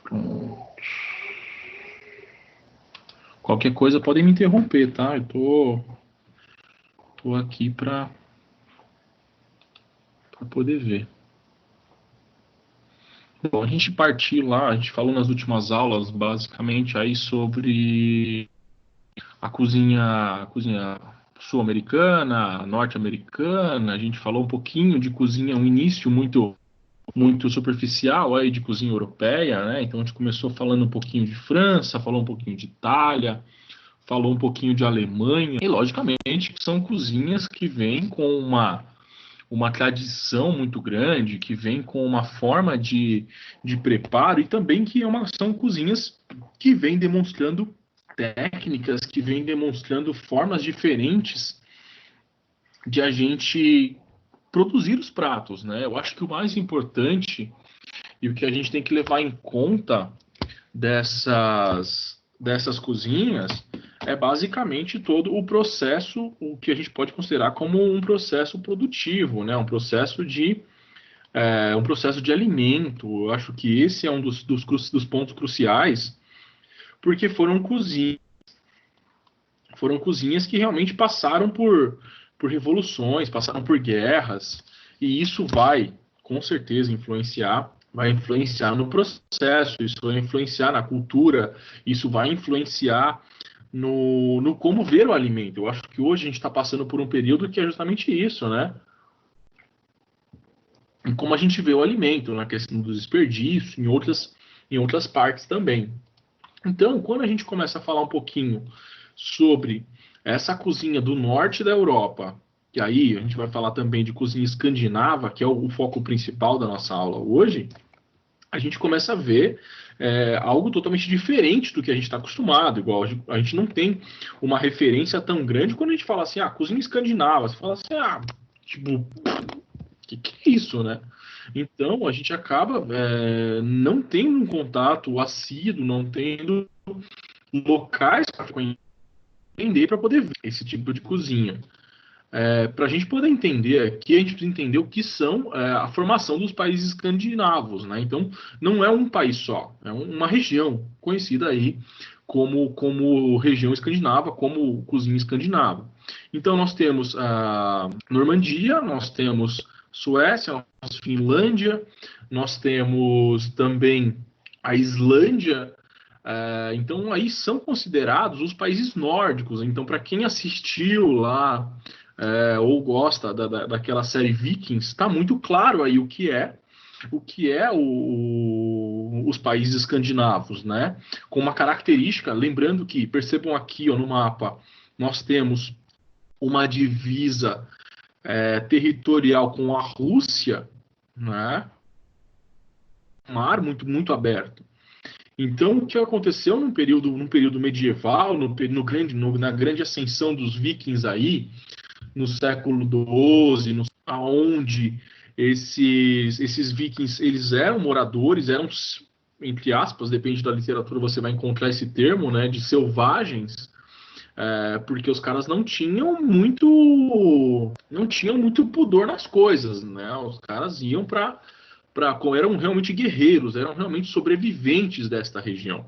Pronto. Qualquer coisa podem me interromper, tá? Eu tô aqui para poder ver. Bom, a gente partiu lá, a gente falou nas últimas aulas, basicamente, aí sobre a cozinha sul-americana, norte-americana. A gente falou um pouquinho de cozinha, um início muito superficial aí de cozinha europeia, né? Então a gente começou falando um pouquinho de França, falou um pouquinho de Itália, falou um pouquinho de Alemanha. E logicamente que são cozinhas que vêm com uma tradição muito grande, que vem com uma forma de preparo e também que são cozinhas que vêm demonstrando técnicas, que vêm demonstrando formas diferentes de a gente produzir os pratos, né? Eu acho que o mais importante e o que a gente tem que levar em conta dessas cozinhas é basicamente todo o processo, o que a gente pode considerar como um processo produtivo, né? Um processo de alimento. Eu acho que esse é um dos pontos cruciais, porque foram cozinhas que realmente passaram por revoluções, passaram por guerras, e isso com certeza, vai influenciar no processo, isso vai influenciar na cultura, isso vai influenciar no como ver o alimento. Eu acho que hoje a gente está passando por um período que é justamente isso, né? E como a gente vê o alimento, na questão do desperdício, em outras partes também. Então, quando a gente começa a falar um pouquinho sobre essa cozinha do norte da Europa, que aí a gente vai falar também de cozinha escandinava, que é o foco principal da nossa aula hoje, a gente começa a ver algo totalmente diferente do que a gente está acostumado. Igual a gente não tem uma referência tão grande quando a gente fala assim, cozinha escandinava. Você fala assim, tipo, que é isso, né? Então a gente acaba não tendo um contato assíduo, não tendo locais para entender para poder ver esse tipo de cozinha. Para a gente poder entender aqui, a gente precisa entender o que são a formação dos países escandinavos, né? Então, não é um país só, é uma região conhecida aí como região escandinava, como cozinha escandinava. Então, nós temos a Normandia, nós temos Suécia, nós temos Finlândia, nós temos também a Islândia. Então, aí são considerados os países nórdicos. Então, para quem assistiu lá ou gosta daquela série Vikings, está muito claro aí os países escandinavos, né? Com uma característica, lembrando que, percebam aqui ó, no mapa, nós temos uma divisa territorial com a Rússia, né? Um mar muito aberto. Então, o que aconteceu num período medieval, na grande ascensão dos vikings aí, no século XII, aonde esses vikings eles eram moradores, eram entre aspas, depende da literatura, você vai encontrar esse termo, né, de selvagens, porque os caras não tinham muito pudor nas coisas, né? Os caras iam eram realmente guerreiros, eram realmente sobreviventes desta região.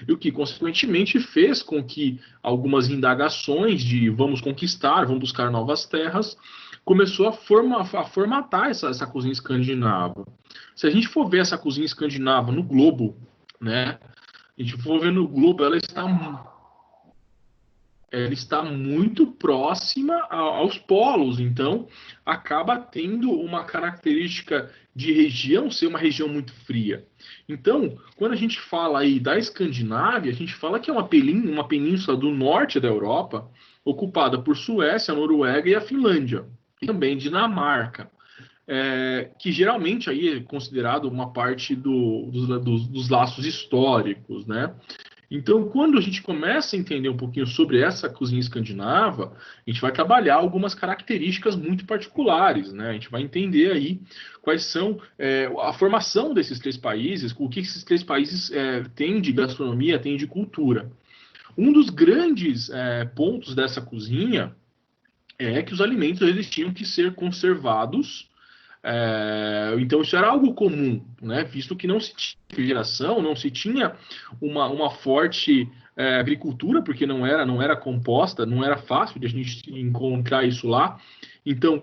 E o que, consequentemente, fez com que algumas indagações de vamos conquistar, vamos buscar novas terras, começou a formatar essa cozinha escandinava. Se a gente for ver essa cozinha escandinava no globo, né? A gente for ver no globo, ela está muito próxima aos polos, então acaba tendo uma característica de região ser uma região muito fria. Então, quando a gente fala aí da Escandinávia, a gente fala que é uma península do norte da Europa, ocupada por Suécia, Noruega e a Finlândia, e também Dinamarca. Que geralmente aí é considerado uma parte dos laços históricos, né? Então, quando a gente começa a entender um pouquinho sobre essa cozinha escandinava, a gente vai trabalhar algumas características muito particulares, né? A gente vai entender aí quais são a formação desses três países, o que esses três países têm de gastronomia, têm de cultura. Um dos grandes pontos dessa cozinha é que os alimentos eles tinham que ser conservados, Então isso era algo comum, né? Visto que não se tinha refrigeração, não se tinha uma forte agricultura, porque não era composta, não era fácil de a gente encontrar isso lá. Então,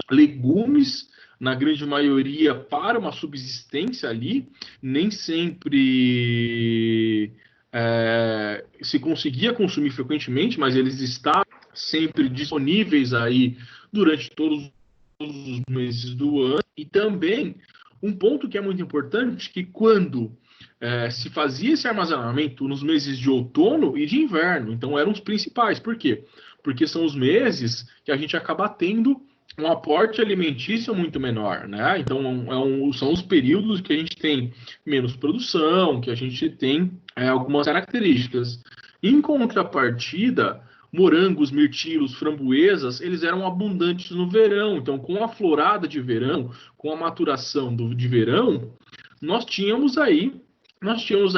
legumes, na grande maioria, para uma subsistência ali, nem sempre se conseguia consumir frequentemente, mas eles estavam sempre disponíveis aí durante todos os meses do ano. E também um ponto que é muito importante, que quando se fazia esse armazenamento nos meses de outono e de inverno, então eram os principais. Por quê? Porque são os meses que a gente acaba tendo um aporte alimentício muito menor, né? Então são os períodos que a gente tem menos produção, que a gente tem algumas características. Em contrapartida, morangos, mirtilos, framboesas, eles eram abundantes no verão. Então, com a florada de verão, com a maturação de verão, nós tínhamos aí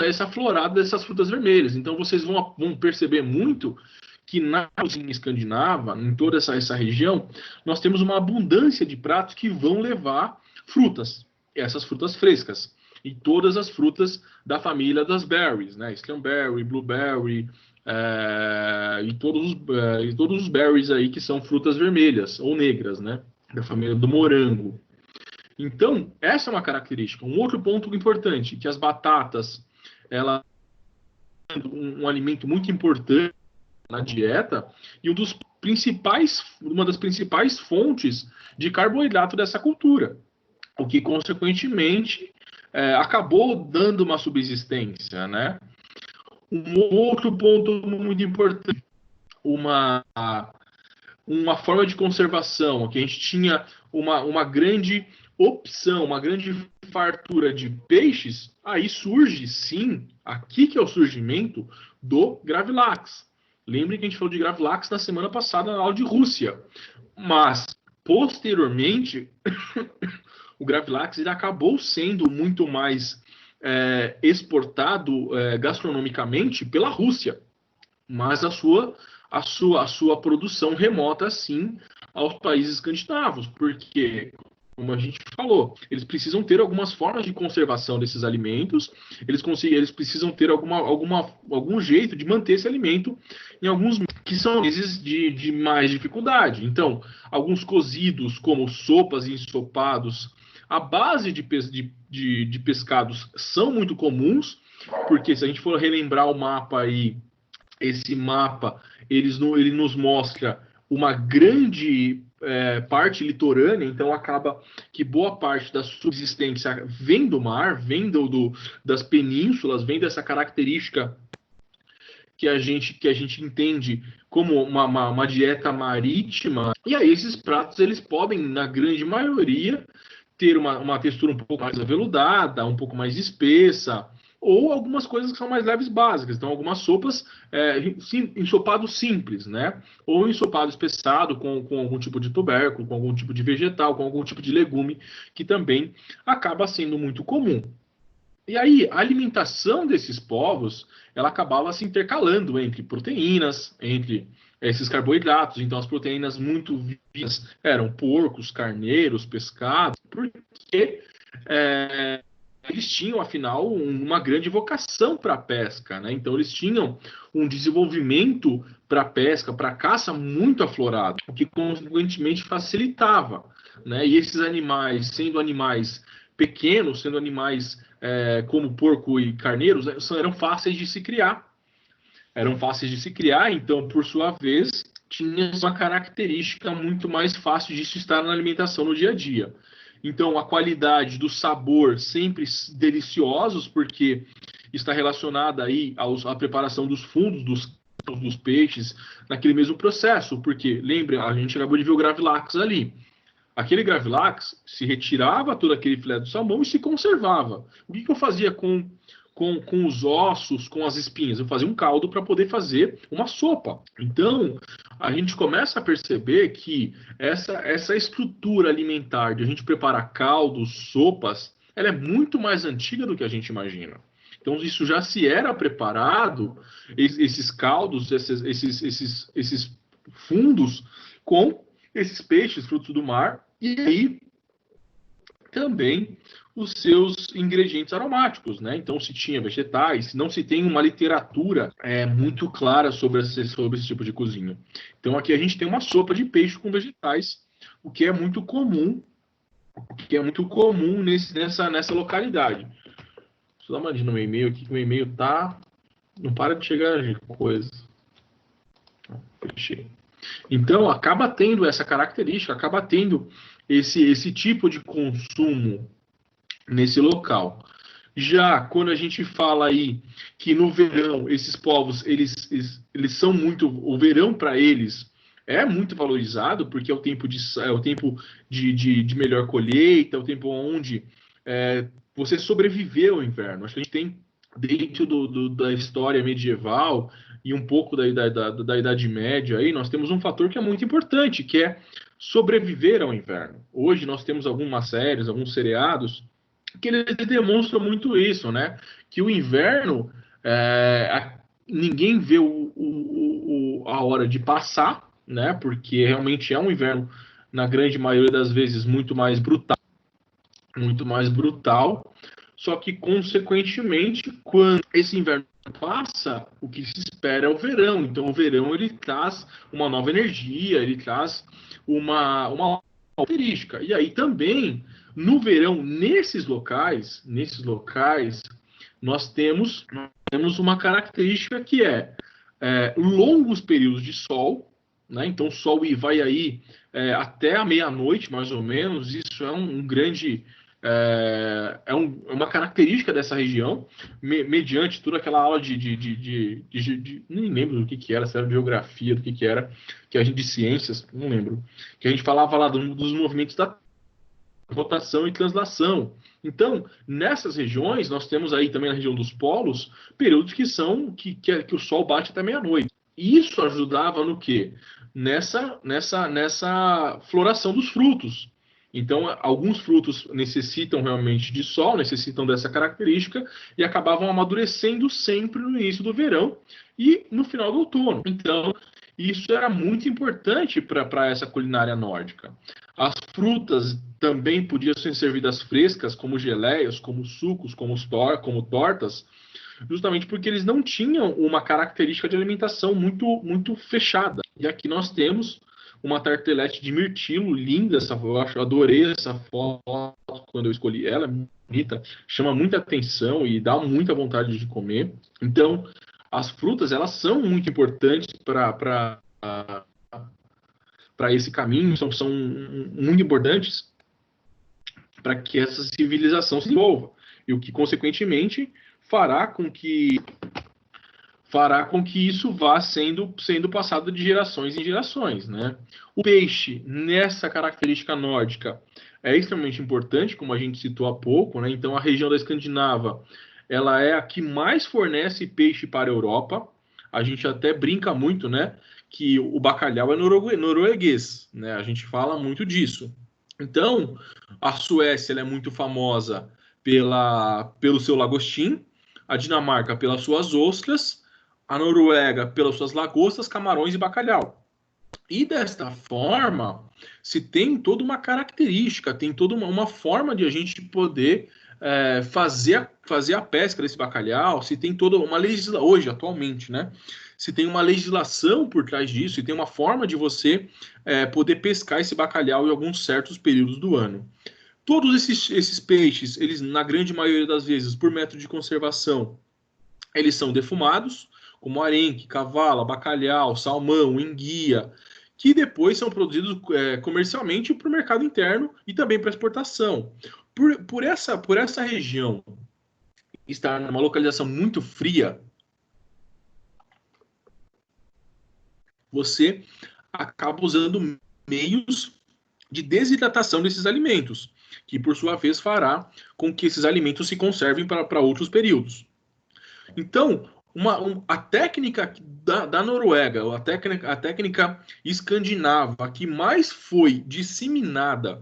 essa florada dessas frutas vermelhas. Então, vocês vão perceber muito que na cozinha escandinava, em toda essa região, nós temos uma abundância de pratos que vão levar frutas, essas frutas frescas, e todas as frutas da família das berries, né? Scramberry, blueberry, e todos os berries aí que são frutas vermelhas ou negras, né? Da família do morango. Então, essa é uma característica. Um outro ponto importante, que as batatas, ela um alimento muito importante na dieta e uma das principais fontes de carboidrato dessa cultura, o que consequentemente acabou dando uma subsistência, né? Um outro ponto muito importante, uma forma de conservação, que a gente tinha uma grande opção, uma grande fartura de peixes, aí surge, sim, aqui que é o surgimento do Gravilax. Lembrem que a gente falou de Gravilax na semana passada na aula de Rússia. Mas, posteriormente, o Gravilax ele acabou sendo muito mais exportado gastronomicamente pela Rússia. Mas a sua produção remota, sim, aos países escandinavos. Porque, como a gente falou, eles precisam ter algumas formas de conservação desses alimentos, eles precisam ter algum jeito de manter esse alimento em alguns que são meses de mais dificuldade. Então, alguns cozidos, como sopas e ensopados, a base de pescados são muito comuns, porque se a gente for relembrar o mapa aí, esse mapa ele nos mostra uma grande parte litorânea, então acaba que boa parte da subsistência vem do mar, vem das penínsulas, vem dessa característica que a gente entende como uma dieta marítima. E aí esses pratos eles podem, na grande maioria, ter uma textura um pouco mais aveludada, um pouco mais espessa, ou algumas coisas que são mais leves básicas. Então, algumas sopas, ensopado simples, né? Ou ensopado espessado com algum tipo de tubérculo, com algum tipo de vegetal, com algum tipo de legume, que também acaba sendo muito comum. E aí, a alimentação desses povos, ela acabava se intercalando entre proteínas, entre esses carboidratos. Então, as proteínas muito vivas eram porcos, carneiros, pescados, porque eles tinham, afinal, uma grande vocação para a pesca, né? Então, eles tinham um desenvolvimento para a pesca, para a caça muito aflorado, o que, consequentemente, facilitava, né? E esses animais, sendo animais pequenos, sendo animais como porco e carneiros, eram fáceis de se criar. Eram fáceis de se criar, então, por sua vez, tinha uma característica muito mais fácil disso estar na alimentação no dia a dia. Então, a qualidade do sabor sempre deliciosos, porque está relacionada aí à preparação dos fundos dos peixes naquele mesmo processo, porque, lembra, a gente acabou de ver o Gravilax ali. Aquele Gravilax se retirava todo aquele filé do salmão e se conservava. O que eu fazia com os ossos, com as espinhas? Eu fazia um caldo para poder fazer uma sopa. Então, a gente começa a perceber que essa estrutura alimentar de a gente preparar caldos, sopas, ela é muito mais antiga do que a gente imagina. Então, isso já se era preparado, esses caldos, esses fundos, com esses peixes, frutos do mar, e aí também os seus ingredientes aromáticos, né? Então, se tinha vegetais, não se tem uma literatura muito clara sobre esse tipo de cozinha. Então, aqui a gente tem uma sopa de peixe com vegetais, o que é muito comum, nessa localidade. Deixa eu dar uma olhada no meu e-mail aqui, que o meu e-mail não para de chegar de coisa. Fechei. Então, acaba tendo essa característica, acaba tendo esse tipo de consumo nesse local. Já quando a gente fala aí que no verão esses povos eles são muito, o verão para eles é muito valorizado porque é o tempo de melhor colheita, é o tempo onde você sobreviveu ao inverno. Acho que a gente tem dentro da história medieval e um pouco da Idade Média aí, nós temos um fator que é muito importante, que é sobreviver ao inverno. Hoje nós temos algumas séries, alguns seriados que eles demonstram muito isso, né? Que o inverno, ninguém vê a hora de passar, né? Porque realmente é um inverno, na grande maioria das vezes, muito mais brutal. Só que, consequentemente, quando esse inverno passa, o que se espera é o verão. Então, o verão ele traz uma nova energia, ele traz uma característica. E aí também, no verão, nesses locais, nós temos uma característica que é longos períodos de sol, né? Então, o sol vai aí até a meia-noite, mais ou menos. Isso é um grande uma característica dessa região, mediante toda aquela aula nem lembro do que era, se era de geografia, do que era, que a gente de ciências, não lembro, que a gente falava lá dos movimentos da rotação e translação. Então, nessas regiões, nós temos aí também na região dos polos, períodos que o sol bate até meia-noite. Isso ajudava no quê? Nessa floração dos frutos. Então, alguns frutos necessitam realmente de sol, necessitam dessa característica e acabavam amadurecendo sempre no início do verão e no final do outono. Então, isso era muito importante para essa culinária nórdica. As frutas também podiam ser servidas frescas, como geleias, como sucos, como tortas, justamente porque eles não tinham uma característica de alimentação muito fechada. E aqui nós temos uma tartelete de mirtilo, linda essa foto, eu adorei essa foto quando eu escolhi ela, é bonita, chama muita atenção e dá muita vontade de comer. Então, as frutas, elas são muito importantes para esse caminho, são muito importantes para que essa civilização se desenvolva. E o que, consequentemente, fará com que isso vá sendo passado de gerações em gerações, né? O peixe, nessa característica nórdica, é extremamente importante, como a gente citou há pouco, né? Então, a região da Escandinava, ela é a que mais fornece peixe para a Europa. A gente até brinca muito, né? Que o bacalhau é norueguês, né? A gente fala muito disso. Então, a Suécia ela é muito famosa pelo seu lagostim, a Dinamarca pelas suas ostras, a Noruega pelas suas lagostas, camarões e bacalhau. E desta forma, se tem toda uma característica, tem toda uma forma de a gente poder fazer a pesca desse bacalhau, se tem toda uma legislação, hoje, atualmente, né? Se tem uma legislação por trás disso, e tem uma forma de você poder pescar esse bacalhau em alguns certos períodos do ano. Todos esses peixes, eles, na grande maioria das vezes, por método de conservação, eles são defumados, como arenque, cavala, bacalhau, salmão, enguia, que depois são produzidos comercialmente para o mercado interno e também para exportação. Por essa região estar numa localização muito fria, você acaba usando meios de desidratação desses alimentos, que por sua vez fará com que esses alimentos se conservem para outros períodos. Então, a técnica da Noruega, a técnica escandinava que mais foi disseminada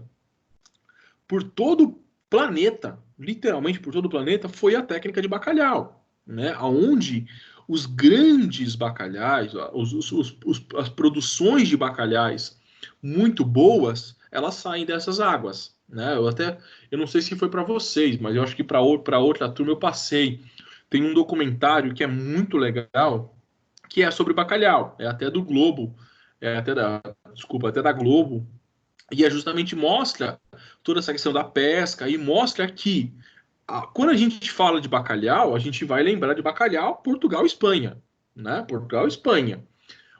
por todo o planeta, literalmente por todo o planeta, foi a técnica de bacalhau, né? Onde os grandes bacalhais, as produções de bacalhais muito boas, elas saem dessas águas, né? Eu não sei se foi para vocês, mas eu acho que para outra turma eu passei. Tem um documentário que é muito legal, que é sobre bacalhau, é até do Globo, até da Globo, e é justamente mostra toda essa questão da pesca e mostra que quando a gente fala de bacalhau, a gente vai lembrar de bacalhau, Portugal e Espanha, né? Portugal e Espanha.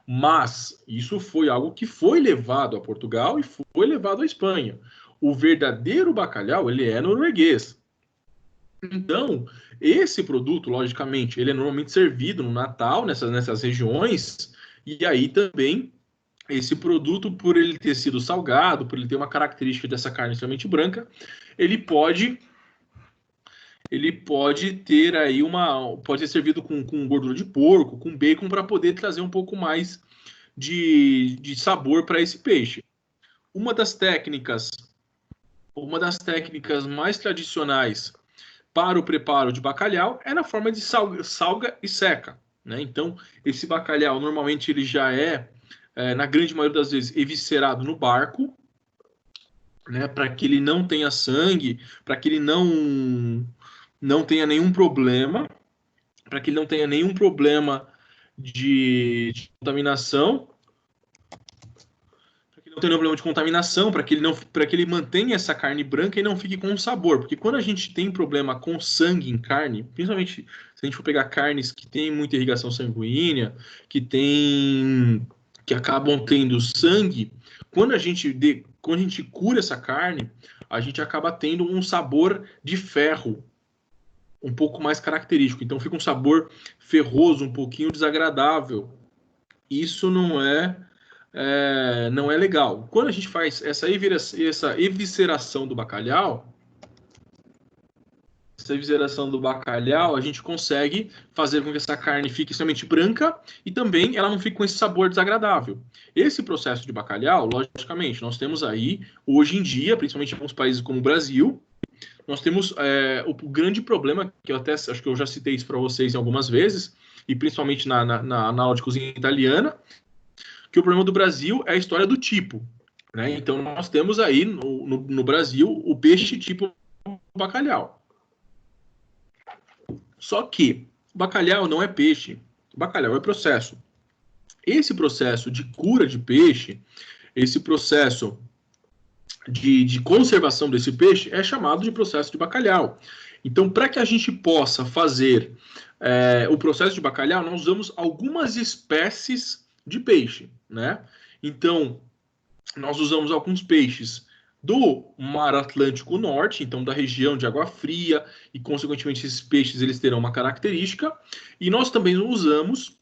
Mas isso foi algo que foi levado a Portugal e foi levado à Espanha. O verdadeiro bacalhau, ele é norueguês. Então, esse produto, logicamente, ele é normalmente servido no Natal, nessas regiões, e aí também esse produto, por ele ter sido salgado, por ele ter uma característica dessa carne extremamente branca, ele pode ter aí pode ser servido com gordura de porco, com bacon, para poder trazer um pouco mais de sabor para esse peixe. Uma das técnicas mais tradicionais para o preparo de bacalhau é na forma de salga e seca, né? Então, esse bacalhau normalmente ele já na grande maioria das vezes, eviscerado no barco, né? Para que ele não tenha sangue, para que ele não tenha nenhum problema, para que ele não tenha nenhum problema de contaminação, não tem nenhum problema de contaminação, para que ele mantenha essa carne branca e não fique com sabor. Porque quando a gente tem problema com sangue em carne, principalmente se a gente for pegar carnes que têm muita irrigação sanguínea, que acabam tendo sangue, quando a gente cura essa carne, a gente acaba tendo um sabor de ferro um pouco mais característico. Então fica um sabor ferroso, um pouquinho desagradável. Isso não é legal. Quando a gente faz essa evisceração do bacalhau, a gente consegue fazer com que essa carne fique extremamente branca e também ela não fique com esse sabor desagradável. Esse processo de bacalhau, logicamente, nós temos aí, hoje em dia, principalmente em alguns países como o Brasil, nós temos o grande problema, que eu até acho que eu já citei isso para vocês algumas vezes, e principalmente na aula de cozinha italiana, que o problema do Brasil é a história do tipo. Né? Então, nós temos aí no Brasil o peixe tipo bacalhau. Só que o bacalhau não é peixe, o bacalhau é processo. Esse processo de cura de peixe, esse processo de conservação desse peixe é chamado de processo de bacalhau. Então, para que a gente possa fazer o processo de bacalhau, nós usamos algumas espécies de peixe, né? Então, nós usamos alguns peixes do Mar Atlântico Norte, então da região de água fria, e consequentemente esses peixes eles terão uma característica, e nós também usamos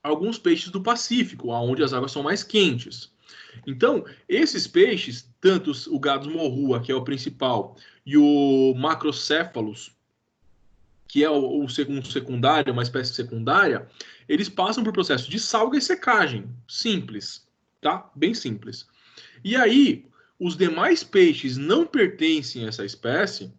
alguns peixes do Pacífico, onde as águas são mais quentes. Então, esses peixes, tanto o Gadus morrua, que é o principal, e o Macrocephalus, que é um secundário, uma espécie secundária, eles passam por processo de salga e secagem, simples, tá? Bem simples. E aí, os demais peixes não pertencem a essa espécie,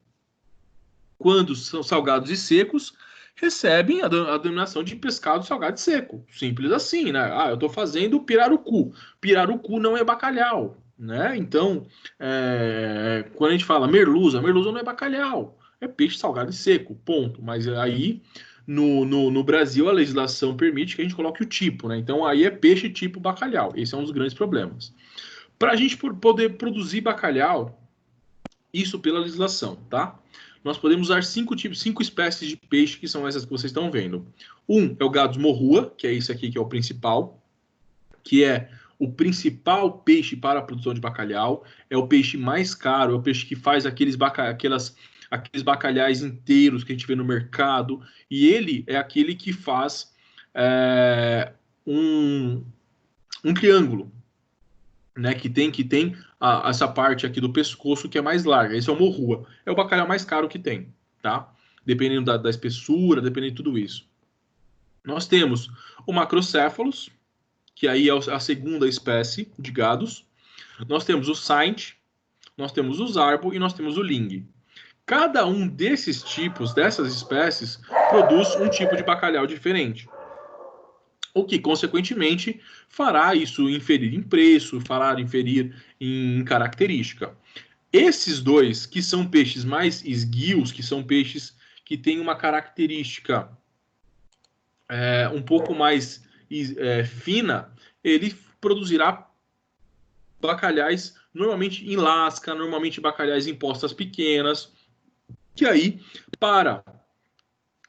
quando são salgados e secos, recebem a denominação de pescado salgado e seco. Simples assim, né? Eu estou fazendo pirarucu. Pirarucu não é bacalhau, né? Então, quando a gente fala merluza não é bacalhau. É peixe salgado e seco, ponto. Mas aí, no Brasil, a legislação permite que a gente coloque o tipo, né? Então, aí é peixe tipo bacalhau. Esse é um dos grandes problemas. Para a gente poder produzir bacalhau, isso pela legislação, tá? Nós podemos usar 5 espécies de peixe, que são essas que vocês estão vendo. Um é o Gadus morrua, que é esse aqui que é o principal, que é o principal peixe para a produção de bacalhau, é o peixe mais caro, é o peixe que faz aqueles bacalhais inteiros que a gente vê no mercado, e ele é aquele que faz um triângulo, né, que tem essa parte aqui do pescoço que é mais larga. Esse é o morrua. É o bacalhau mais caro que tem, tá? Dependendo da espessura, dependendo de tudo isso. Nós temos o Macrocephalus, que aí é a segunda espécie de gados. Nós temos o Saint, nós temos o Zarbo e nós temos o Ling. Cada um desses tipos, dessas espécies, produz um tipo de bacalhau diferente. o que, consequentemente, fará isso inferir em preço, fará inferir em característica. Esses dois, que são peixes mais esguios, que são peixes que têm uma característica um pouco mais fina, ele produzirá bacalhais normalmente em lasca, normalmente bacalhais em postas pequenas, que aí, para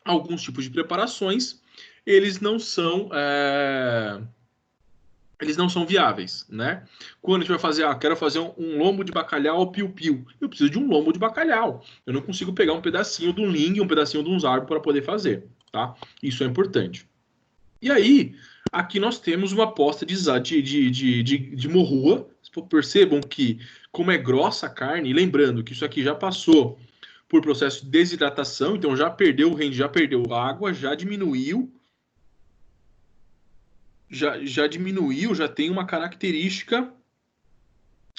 alguns tipos de preparações, eles não são viáveis, né? Quando a gente vai fazer, quero fazer um lombo de bacalhau ao piu-piu, eu preciso de um lombo de bacalhau. Eu não consigo pegar um pedacinho do lingue, um pedacinho de uns arbos para poder fazer, tá? Isso é importante. E aí, aqui nós temos uma posta de morrua. Percebam que, como é grossa a carne, lembrando que isso aqui já passou por processo de desidratação, então já perdeu o rende, já perdeu água, já diminuiu, já tem uma característica,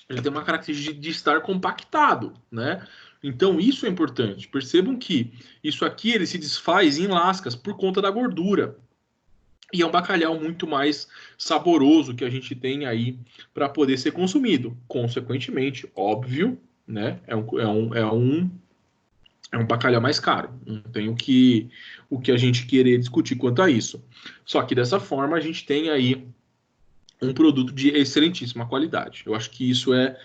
de estar compactado, né? Então isso é importante. Percebam que isso aqui ele se desfaz em lascas por conta da gordura. E é um bacalhau muito mais saboroso que a gente tem aí para poder ser consumido. Consequentemente, óbvio, né? É um bacalhau mais caro. Não tem o que a gente querer discutir quanto a isso. Só que dessa forma a gente tem aí um produto de excelentíssima qualidade. Eu acho que isso é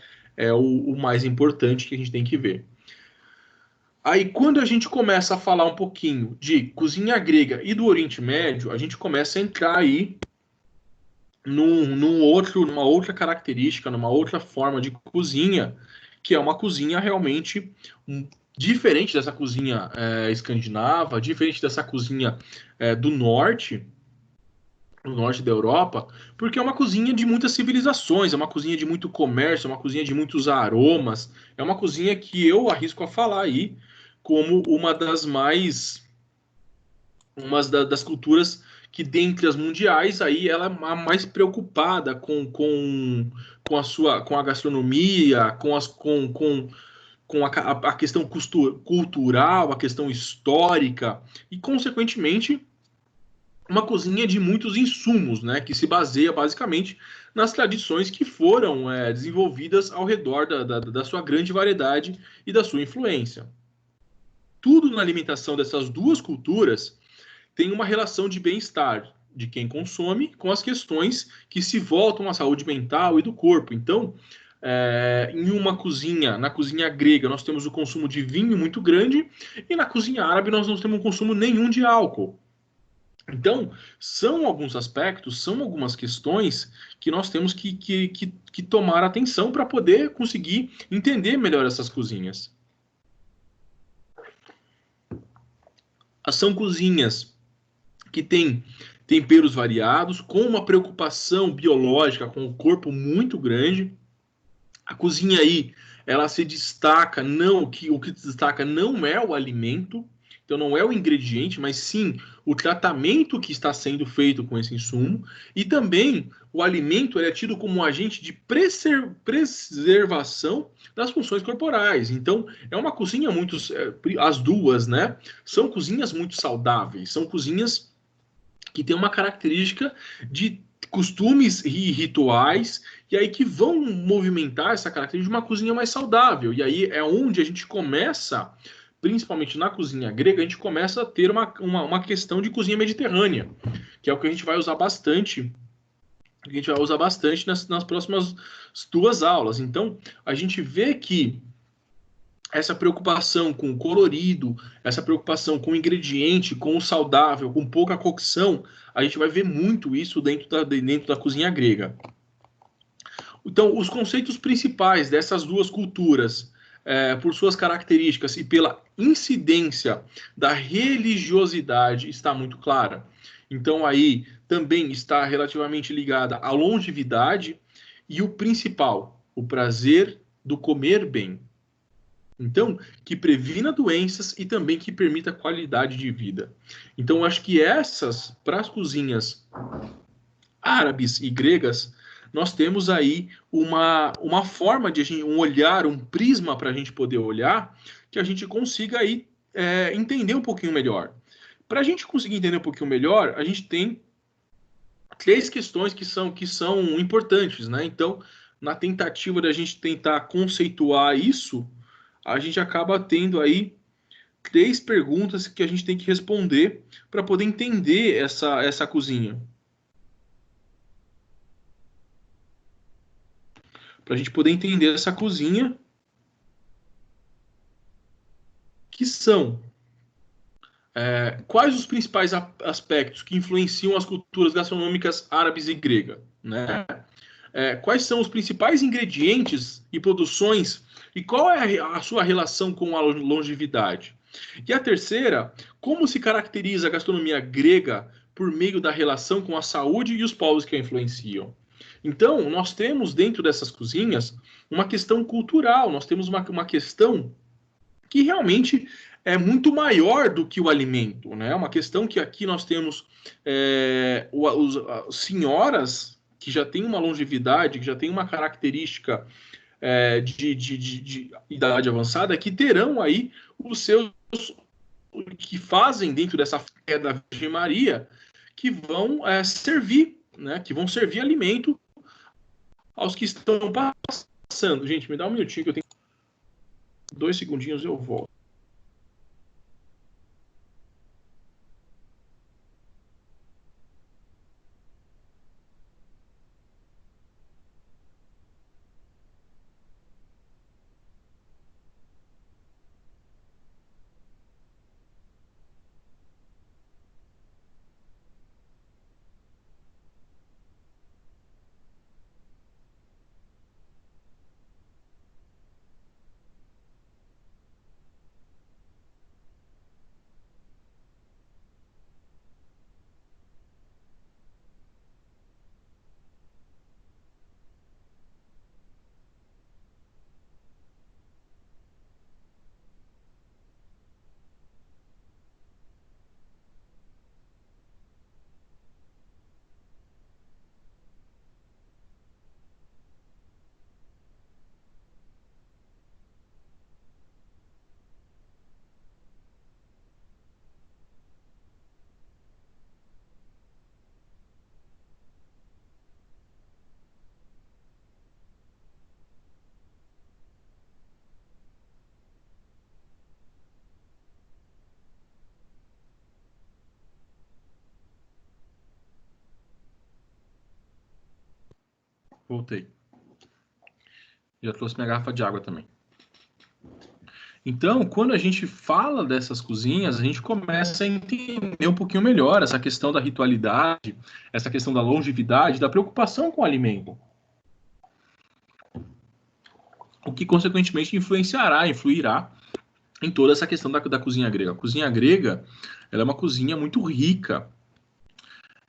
o mais importante que a gente tem que ver. Aí, quando a gente começa a falar um pouquinho de cozinha grega e do Oriente Médio, a gente começa a entrar aí numa outra característica, numa outra forma de cozinha, que é uma cozinha realmente diferente dessa cozinha escandinava, diferente dessa cozinha do norte da Europa, porque é uma cozinha de muitas civilizações, é uma cozinha de muito comércio, é uma cozinha de muitos aromas, é uma cozinha que eu arrisco a falar aí como das culturas que dentre as mundiais aí ela é a mais preocupada com a gastronomia, com a questão cultural, a questão histórica e consequentemente uma cozinha de muitos insumos, né, que se baseia basicamente nas tradições que foram desenvolvidas ao redor da sua grande variedade e da sua influência. Tudo na alimentação dessas duas culturas tem uma relação de bem-estar de quem consome com as questões que se voltam à saúde mental e do corpo. Então, na cozinha grega, nós temos o consumo de vinho muito grande e na cozinha árabe nós não temos um consumo nenhum de álcool. Então, são alguns aspectos, são algumas questões que nós temos que tomar atenção para poder conseguir entender melhor essas cozinhas. São cozinhas que têm temperos variados, com uma preocupação biológica com o corpo muito grande. A cozinha aí, ela se destaca, o que destaca não é o alimento, então não é o ingrediente, mas sim o tratamento que está sendo feito com esse insumo. E também o alimento é tido como um agente de preservação das funções corporais. Então é uma cozinha as duas, né? São cozinhas muito saudáveis, são cozinhas que têm uma característica de costumes e rituais, e aí que vão movimentar essa característica de uma cozinha mais saudável. E aí é onde a gente começa, principalmente na cozinha grega, a gente começa a ter uma questão de cozinha mediterrânea, que é o que a gente vai usar bastante. A gente vai usar bastante nas próximas 2 aulas. Então, a gente vê que essa preocupação com o colorido, essa preocupação com o ingrediente, com o saudável, com pouca cocção, a gente vai ver muito isso dentro da cozinha grega. Então, os conceitos principais dessas duas culturas, por suas características e pela incidência da religiosidade, está muito clara. Então, aí também está relativamente ligada à longevidade e o principal, o prazer do comer bem. Então, que previna doenças e também que permita qualidade de vida. Então, acho que para as cozinhas árabes e gregas, nós temos aí uma forma um olhar, um prisma para a gente poder olhar, que a gente consiga aí entender um pouquinho melhor. Para a gente conseguir entender um pouquinho melhor, a gente tem três questões que são importantes, né? Então, na tentativa da gente tentar conceituar isso, a gente acaba tendo aí três perguntas que a gente tem que responder para poder entender essa cozinha. Para a gente poder entender essa cozinha, que são quais os principais aspectos que influenciam as culturas gastronômicas árabes e grega, né? Quais são os principais ingredientes e produções e qual é a sua relação com a longevidade? E a terceira, como se caracteriza a gastronomia grega por meio da relação com a saúde e os povos que a influenciam? Então, nós temos dentro dessas cozinhas uma questão cultural, nós temos uma questão que realmente é muito maior do que o alimento, né? Uma questão que aqui nós temos senhoras que já têm uma longevidade, que já têm uma característica de idade avançada, que terão aí os seus que fazem dentro dessa fé da Virgem Maria, que vão servir, né? Que vão servir alimento aos que estão passando. Gente, me dá um minutinho que eu tenho 2 segundinhos eu volto. Voltei. Já trouxe minha garrafa de água também. Então, quando a gente fala dessas cozinhas, a gente começa a entender um pouquinho melhor essa questão da ritualidade, essa questão da longevidade, da preocupação com o alimento. O que, consequentemente, influirá em toda essa questão da cozinha grega. A cozinha grega, ela é uma cozinha muito rica.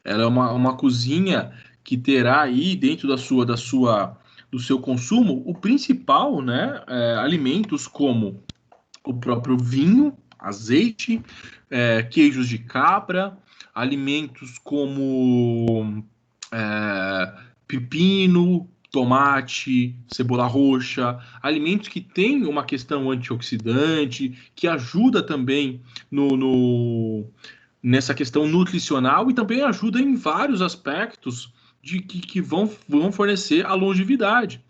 Ela é uma cozinha que terá aí, dentro do seu consumo, o principal, né, alimentos como o próprio vinho, azeite, queijos de cabra, alimentos como pepino, tomate, cebola roxa, alimentos que têm uma questão antioxidante, que ajuda também nessa questão nutricional e também ajuda em vários aspectos que vão fornecer a longevidade.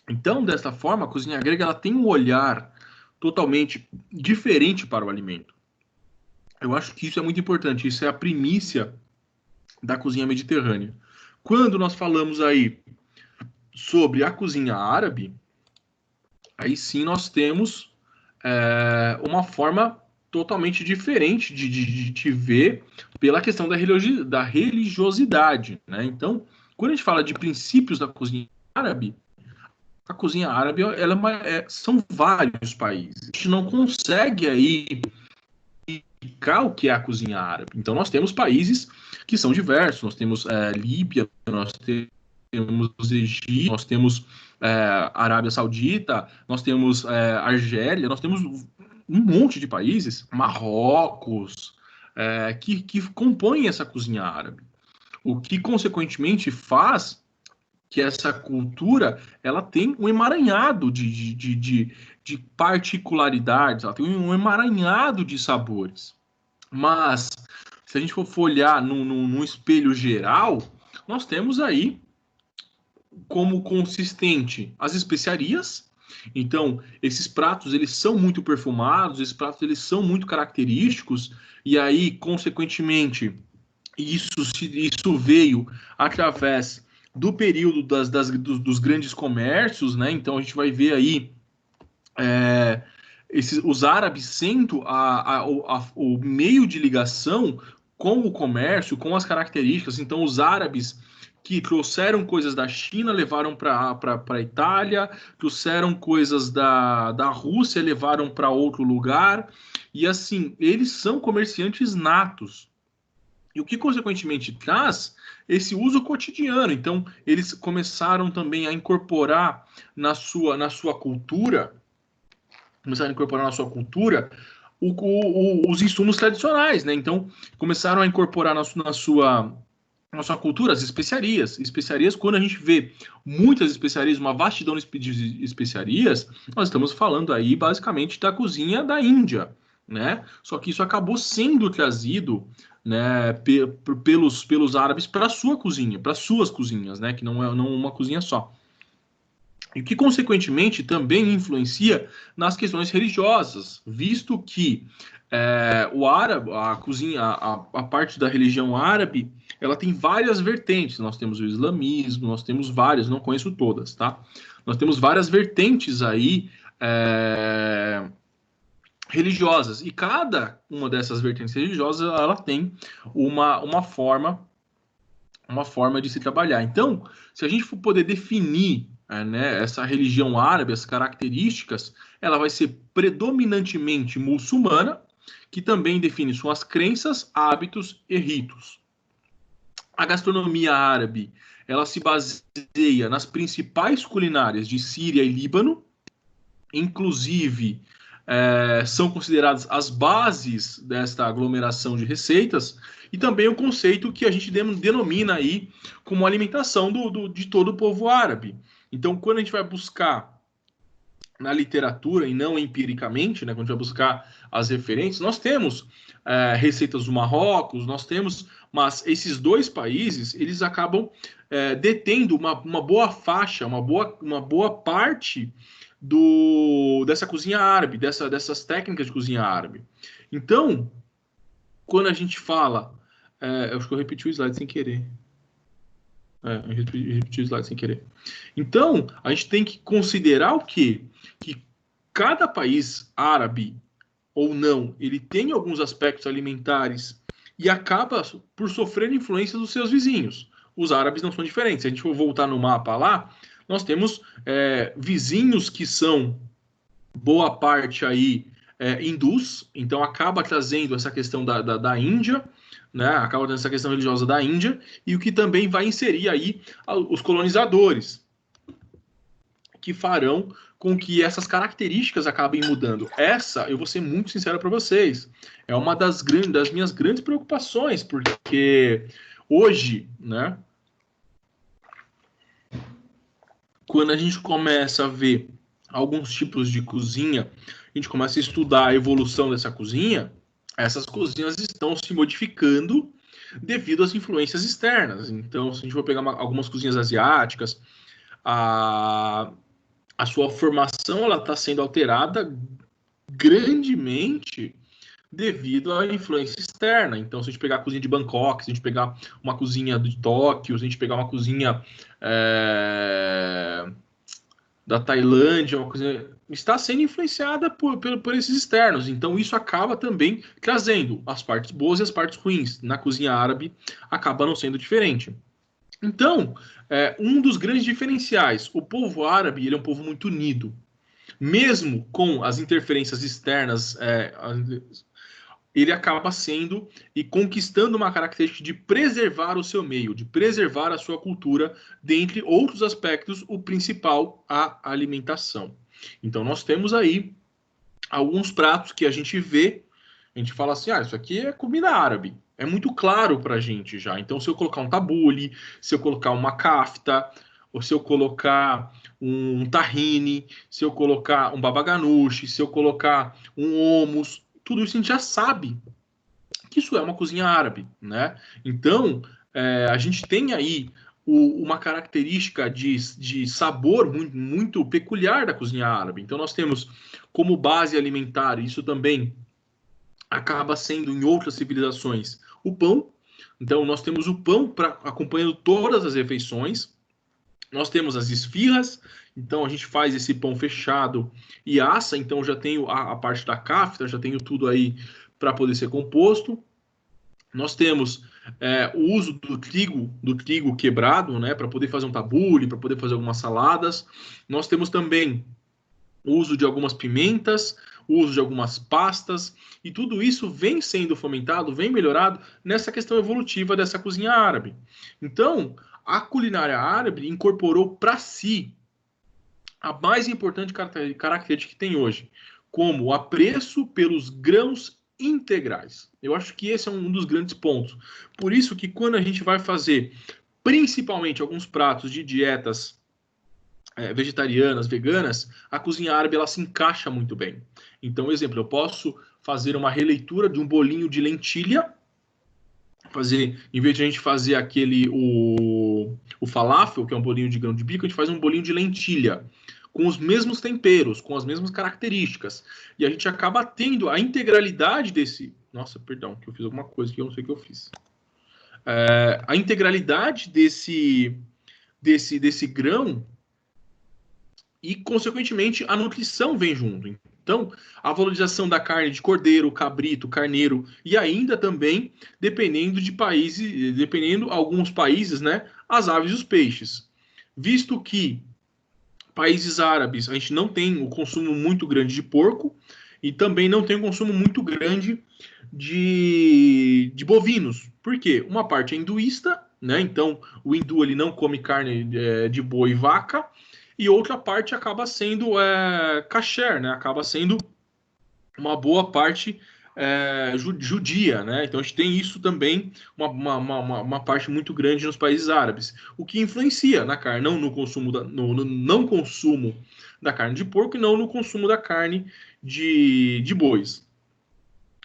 Então, dessa forma, a cozinha grega ela tem um olhar totalmente diferente para o alimento. Eu acho que isso é muito importante, isso é a primícia da cozinha mediterrânea. Quando nós falamos aí sobre a cozinha árabe, aí sim nós temos uma forma totalmente diferente de ver pela questão da religiosidade, né? Então, quando a gente fala de princípios da cozinha árabe, a cozinha árabe são vários países. A gente não consegue aí explicar o que é a cozinha árabe. Então, nós temos países que são diversos. Nós temos Líbia, nós temos Egito, nós temos Arábia Saudita, nós temos Argélia, nós temos um monte de países, Marrocos, que compõem essa cozinha árabe. O que, consequentemente, faz que essa cultura ela tem um emaranhado de particularidades, ela tem um emaranhado de sabores. Mas se a gente for olhar num espelho geral, nós temos aí como consistente as especiarias. Então, esses pratos, eles são muito perfumados, esses pratos, eles são muito característicos, e aí, consequentemente, isso veio através do período dos grandes comércios, né? Então, a gente vai ver aí os árabes sendo o meio de ligação com o comércio, com as características. Então, os árabes que trouxeram coisas da China, levaram para a Itália, trouxeram coisas da Rússia, levaram para outro lugar. E assim, eles são comerciantes natos. E o que, consequentemente, traz esse uso cotidiano. Então, eles começaram também a incorporar na sua cultura, os insumos tradicionais, né? Então, começaram a incorporar na sua cultura as especiarias. Especiarias, quando a gente vê muitas especiarias, uma vastidão de especiarias, nós estamos falando aí basicamente da cozinha da Índia, né? Só que isso acabou sendo trazido, né, pelos árabes para a sua cozinha, para suas cozinhas, né? Que não é uma cozinha só. E que, consequentemente, também influencia nas questões religiosas, visto que o árabe, a cozinha, a parte da religião árabe, ela tem várias vertentes. Nós temos o islamismo, nós temos várias, não conheço todas, tá? Nós temos várias vertentes aí religiosas, e cada uma dessas vertentes religiosas, ela tem uma forma de se trabalhar. Então, se a gente for poder definir né, essa religião árabe, as características, ela vai ser predominantemente muçulmana, que também define suas crenças, hábitos e ritos. A gastronomia árabe, ela se baseia nas principais culinárias de Síria e Líbano, inclusive são consideradas as bases desta aglomeração de receitas, e também o conceito que a gente denomina aí como alimentação de todo o povo árabe. Então, quando a gente vai buscar na literatura e não empiricamente, né, quando a gente vai buscar as referências, nós temos receitas do Marrocos, nós temos, mas esses dois países, eles acabam detendo uma boa faixa, uma boa parte dessa cozinha árabe, dessas técnicas de cozinha árabe. Então, quando a gente fala, eu acho que eu repeti o slide sem querer. Eu repeti o slide sem querer. Então, a gente tem que considerar o quê? Que cada país árabe ou não, ele tem alguns aspectos alimentares e acaba por sofrer influência dos seus vizinhos. Os árabes não são diferentes. Se a gente for voltar no mapa lá, nós temos vizinhos que são boa parte aí hindus, então acaba trazendo essa questão da Índia, né? Acaba trazendo essa questão religiosa da Índia, e o que também vai inserir aí os colonizadores, que farão com que essas características acabem mudando. Essa, eu vou ser muito sincero para vocês, é uma das minhas grandes preocupações, porque hoje, né, quando a gente começa a ver alguns tipos de cozinha, a gente começa a estudar a evolução dessa cozinha, essas cozinhas estão se modificando devido às influências externas. Então, se a gente for pegar algumas cozinhas asiáticas, a sua formação ela está sendo alterada grandemente devido à influência externa. Então, se a gente pegar a cozinha de Bangkok, se a gente pegar uma cozinha de Tóquio, se a gente pegar uma cozinha da Tailândia, uma cozinha, está sendo influenciada por esses externos. Então, isso acaba também trazendo as partes boas e as partes ruins. Na cozinha árabe, acaba não sendo diferente. Então, um dos grandes diferenciais, o povo árabe, ele é um povo muito unido. Mesmo com as interferências externas, ele acaba sendo e conquistando uma característica de preservar o seu meio, de preservar a sua cultura, dentre outros aspectos, o principal, a alimentação. Então, nós temos aí alguns pratos que a gente vê, a gente fala assim, isso aqui é comida árabe. É muito claro pra gente já. Então, se eu colocar um tabule, se eu colocar uma kafta, ou se eu colocar um tahine, se eu colocar um baba ganoush, se eu colocar um hummus, tudo isso a gente já sabe que isso é uma cozinha árabe, né? Então, a gente tem aí uma característica de sabor muito, muito peculiar da cozinha árabe. Então, nós temos como base alimentar, isso também acaba sendo em outras civilizações, o pão. Então, nós temos o pão acompanhando todas as refeições. Nós temos as esfirras, então a gente faz esse pão fechado e assa, então já tenho a parte da cafta, já tenho tudo aí para poder ser composto. Nós temos o uso do trigo quebrado, né, para poder fazer um tabule, para poder fazer algumas saladas. Nós temos também o uso de algumas pimentas, o uso de algumas pastas, e tudo isso vem sendo fomentado, vem melhorado nessa questão evolutiva dessa cozinha árabe. Então, a culinária árabe incorporou para si a mais importante característica que tem hoje, como o apreço pelos grãos integrais. Eu acho que esse é um dos grandes pontos. Por isso que quando a gente vai fazer, principalmente alguns pratos de dietas vegetarianas, veganas, a cozinha árabe ela se encaixa muito bem. Então, exemplo, eu posso fazer uma releitura de um bolinho de lentilha, em vez de a gente fazer o falafel, que é um bolinho de grão de bico, a gente faz um bolinho de lentilha, com os mesmos temperos, com as mesmas características. E a gente acaba tendo a integralidade desse... Nossa, perdão, que eu fiz alguma coisa que eu não sei o que eu fiz. A integralidade desse grão e, consequentemente, a nutrição vem junto. Então, a valorização da carne de cordeiro, cabrito, carneiro e ainda também, dependendo de países, dependendo alguns países, né, as aves e os peixes. Visto que países árabes a gente não tem o consumo muito grande de porco e também não tem um consumo muito grande de bovinos. Por quê? Uma parte é hinduísta, né? Então, o hindu ele não come carne de boi e vaca, e outra parte acaba sendo kasher, né? Acaba sendo uma boa parte judia, né? Então a gente tem isso também, uma parte muito grande nos países árabes, o que influencia na carne, não no consumo no não consumo da carne de porco e não no consumo da carne de bois.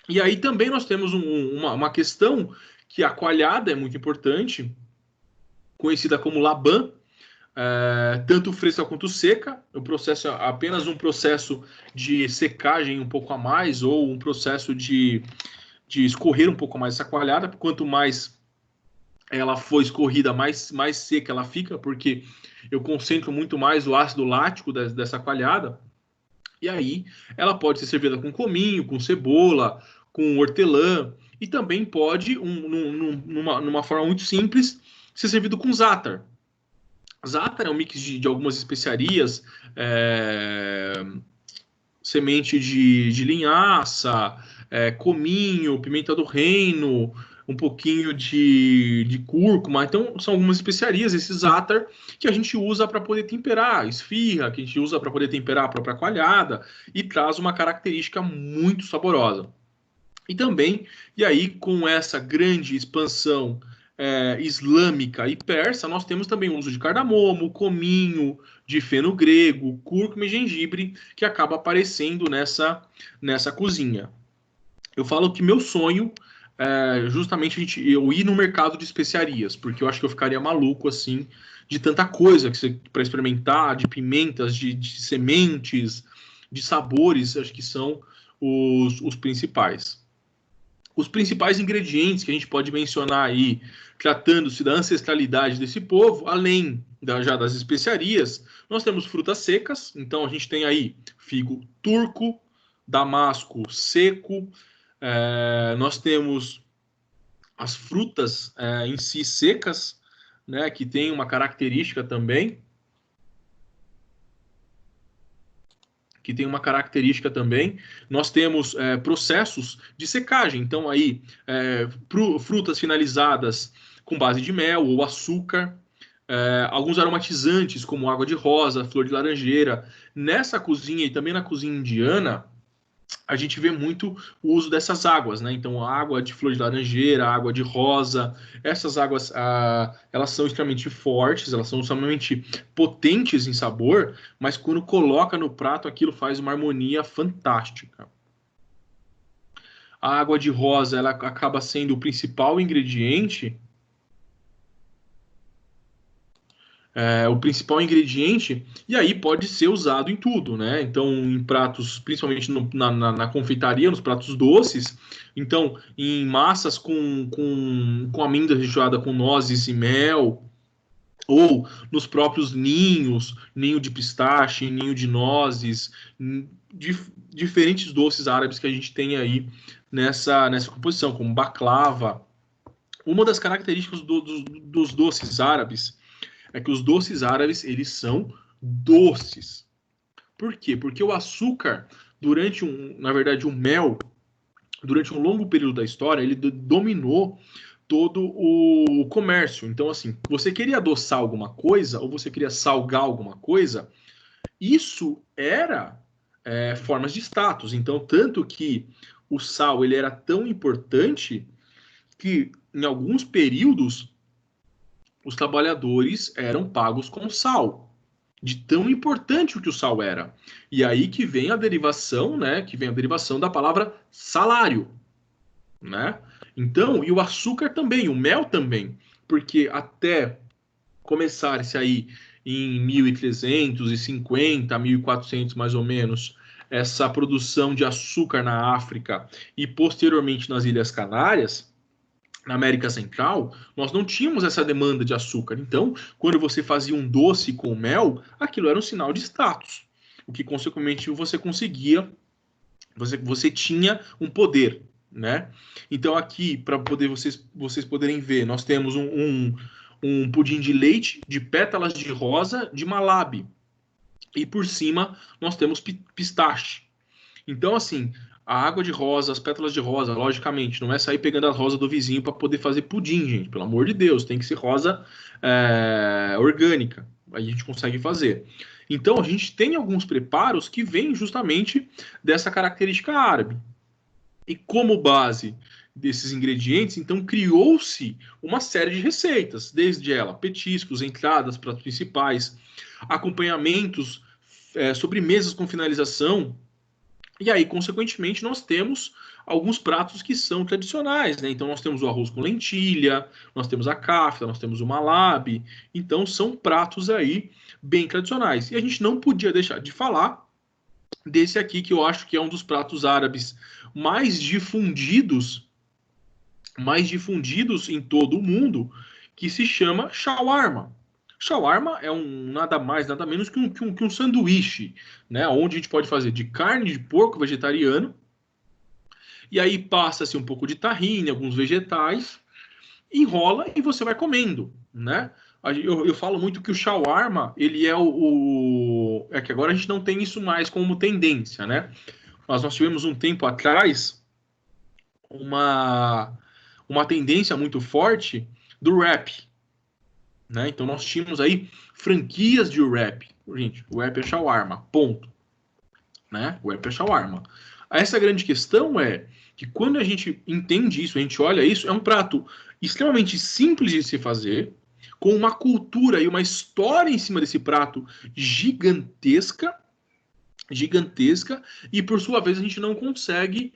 E aí também nós temos uma questão que a coalhada é muito importante, conhecida como laban, tanto fresca quanto seca. O processo é apenas um processo de secagem um pouco a mais, ou um processo de escorrer um pouco mais essa coalhada. Quanto mais ela for escorrida, mais seca ela fica, porque eu concentro muito mais o ácido lático dessa coalhada. E aí ela pode ser servida com cominho, com cebola, com hortelã, e também pode, numa forma muito simples, ser servido com za'atar. Za'atar é um mix de algumas especiarias, semente de linhaça, cominho, pimenta do reino, um pouquinho de cúrcuma. Então, são algumas especiarias, esse za'atar, que a gente usa para poder temperar esfirra, que a gente usa para poder temperar a própria coalhada, e traz uma característica muito saborosa. E também, e aí com essa grande expansão islâmica e persa, nós temos também o uso de cardamomo, cominho, de feno grego, cúrcuma e gengibre, que acaba aparecendo nessa cozinha. Eu falo que meu sonho é justamente eu ir no mercado de especiarias, porque eu acho que eu ficaria maluco assim de tanta coisa para experimentar, de pimentas, de sementes, de sabores, acho que são os principais. Os principais ingredientes que a gente pode mencionar aí, tratando-se da ancestralidade desse povo, além já das especiarias, nós temos frutas secas. Então a gente tem aí figo turco, damasco seco, nós temos as frutas em si secas, né, que tem uma característica também, nós temos processos de secagem. Então, aí, frutas finalizadas com base de mel ou açúcar, alguns aromatizantes, como água de rosa, flor de laranjeira. Nessa cozinha e também na cozinha indiana, a gente vê muito o uso dessas águas, né? Então, a água de flor de laranjeira, água de rosa, essas águas, elas são extremamente fortes, elas são extremamente potentes em sabor, mas quando coloca no prato, aquilo faz uma harmonia fantástica. a água de rosa ela acaba sendo o principal ingrediente, e aí pode ser usado em tudo, né? Então, em pratos, principalmente na confeitaria, nos pratos doces, então, em massas com amêndoa recheada com nozes e mel, ou nos próprios ninhos, ninho de pistache, ninho de nozes, diferentes doces árabes que a gente tem aí nessa composição, como baklava. Uma das características dos doces árabes é que os doces árabes, eles são doces. Por quê? Porque o açúcar, na verdade, o mel, durante um longo período da história, ele dominou todo o comércio. Então, assim, você queria adoçar alguma coisa, ou você queria salgar alguma coisa, isso era formas de status. Então, tanto que o sal ele era tão importante que, em alguns períodos, os trabalhadores eram pagos com sal, de tão importante o que o sal era. E aí que vem a derivação, né? Que vem a derivação da palavra salário, né? Então, e o açúcar também, o mel também, porque até começar-se aí em 1350, 1400 mais ou menos, essa produção de açúcar na África e posteriormente nas Ilhas Canárias, na América Central, nós não tínhamos essa demanda de açúcar. Então, quando você fazia um doce com mel, aquilo era um sinal de status, o que consequentemente você conseguia, você tinha um poder, né? Então aqui, para poder vocês poderem ver, nós temos um pudim de leite de pétalas de rosa de Malabi. E por cima nós temos pistache. Então, assim, a água de rosa, as pétalas de rosa, logicamente, não é sair pegando as rosas do vizinho para poder fazer pudim, gente. Pelo amor de Deus, tem que ser rosa orgânica. Aí a gente consegue fazer. Então, a gente tem alguns preparos que vêm justamente dessa característica árabe. E como base desses ingredientes, então criou-se uma série de receitas, desde ela, petiscos, entradas, pratos principais, acompanhamentos, sobremesas com finalização. E aí, consequentemente, nós temos alguns pratos que são tradicionais, né? Então, nós temos o arroz com lentilha, nós temos a kafta, nós temos o malabi. Então, são pratos aí bem tradicionais. E a gente não podia deixar de falar desse aqui, que eu acho que é um dos pratos árabes mais difundidos em todo o mundo, que se chama shawarma. Shawarma é nada mais, nada menos que um sanduíche, né? Onde a gente pode fazer de carne de porco vegetariano, e aí passa-se um pouco de tahine, alguns vegetais, enrola e você vai comendo, né? Eu falo muito que o shawarma, ele é É que agora a gente não tem isso mais como tendência, né? Mas nós tivemos um tempo atrás uma tendência muito forte do rap, né? Então nós tínhamos aí franquias de rap. Gente, o rap é shawarma, ponto. Né? O rap é shawarma. Essa grande questão é que quando a gente entende isso, a gente olha isso, é um prato extremamente simples de se fazer, com uma cultura e uma história em cima desse prato gigantesca, e por sua vez a gente não consegue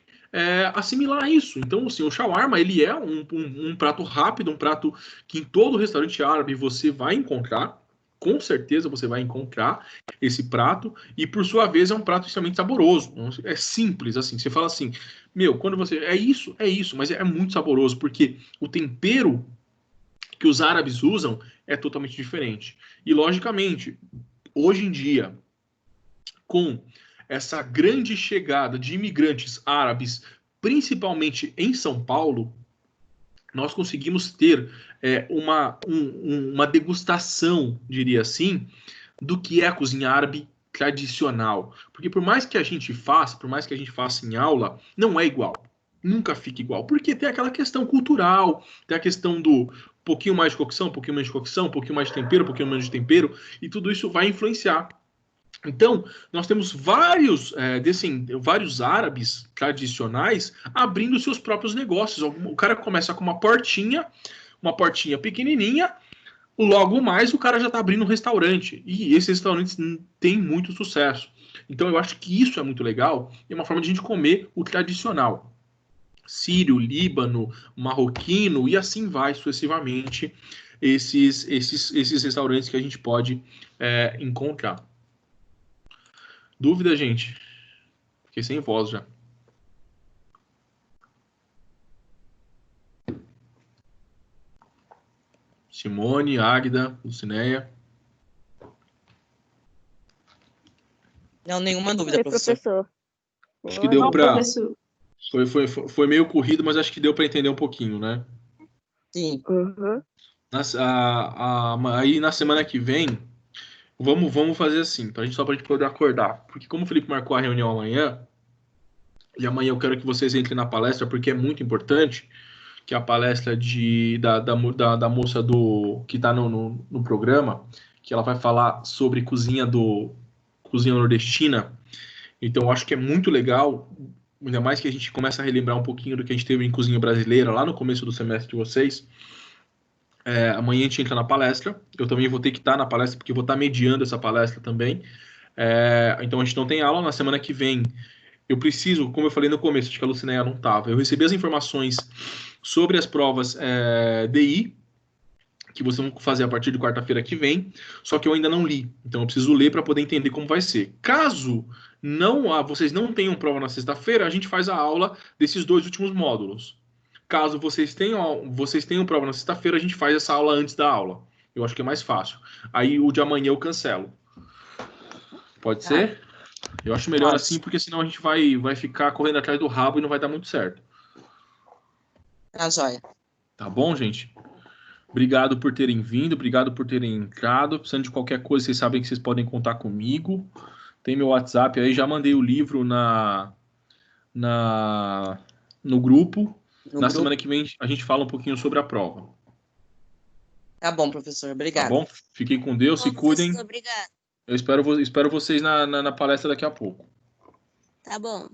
assimilar isso. Então, assim, o shawarma ele é um prato rápido, um prato que em todo restaurante árabe você vai encontrar, com certeza você vai encontrar esse prato, e por sua vez é um prato extremamente saboroso. É simples, assim, você fala assim, meu, quando você... É isso, mas é muito saboroso, porque o tempero que os árabes usam é totalmente diferente. E, logicamente, hoje em dia, com essa grande chegada de imigrantes árabes, principalmente em São Paulo, nós conseguimos ter uma degustação, diria assim, do que é a cozinha árabe tradicional. Porque por mais que a gente faça em aula, não é igual. Nunca fica igual. Porque tem aquela questão cultural, tem a questão do pouquinho mais de cocção, um pouquinho menos de cocção, um pouquinho mais de tempero, um pouquinho menos de tempero, e tudo isso vai influenciar. Então, nós temos vários árabes tradicionais abrindo seus próprios negócios. O cara começa com uma portinha pequenininha, logo mais o cara já está abrindo um restaurante. E esses restaurantes têm muito sucesso. Então, eu acho que isso é muito legal. É uma forma de a gente comer o tradicional. sírio, líbano, marroquino, e assim vai sucessivamente esses restaurantes que a gente pode encontrar. Dúvida, gente? Fiquei sem voz já. Simone, Águida, Lucinéia. Não, nenhuma dúvida, Oi, professor. Acho que deu Oi, para. professor. Foi meio corrido, mas acho que deu para entender um pouquinho, né? Sim. Uhum. Aí na semana que vem, vamos fazer assim, só para a gente poder acordar. Porque como o Felipe marcou a reunião amanhã, e amanhã eu quero que vocês entrem na palestra, porque é muito importante, que é a palestra da moça que está no programa, que ela vai falar sobre cozinha nordestina. Então eu acho que é muito legal, ainda mais que a gente começa a relembrar um pouquinho do que a gente teve em cozinha brasileira lá no começo do semestre de vocês. Amanhã a gente entra na palestra. Eu também vou ter que estar na palestra, porque eu vou estar mediando essa palestra também. Então a gente não tem aula. Na semana que vem, eu preciso, como eu falei no começo, acho que a Lucinéia não estava. Eu recebi as informações sobre as provas DI, que vocês vão fazer a partir de quarta-feira que vem, só que eu ainda não li. Então eu preciso ler para poder entender como vai ser. Caso vocês não tenham prova na sexta-feira, a gente faz a aula desses 2 últimos módulos. Caso vocês tenham prova na sexta-feira, a gente faz essa aula antes da aula. Eu acho que é mais fácil. Aí o de amanhã eu cancelo. Pode ser? Eu acho melhor assim, porque senão a gente vai ficar correndo atrás do rabo e não vai dar muito certo. Tá joia. Tá bom, gente? Obrigado por terem vindo, obrigado por terem entrado. Precisando de qualquer coisa, vocês sabem que vocês podem contar comigo. Tem meu WhatsApp aí, já mandei o livro no grupo. Na semana que vem a gente fala um pouquinho sobre a prova. Tá bom, professor. Tá Obrigado. bom? Fiquem com Deus, se cuidem. Obrigado. Eu espero vocês na palestra daqui a pouco. Tá bom.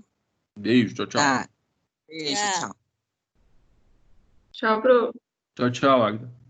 Beijo, tchau, tchau. Tá. Beijo, Tchau. tchau. Tchau, pro. Tchau, tchau, Agda.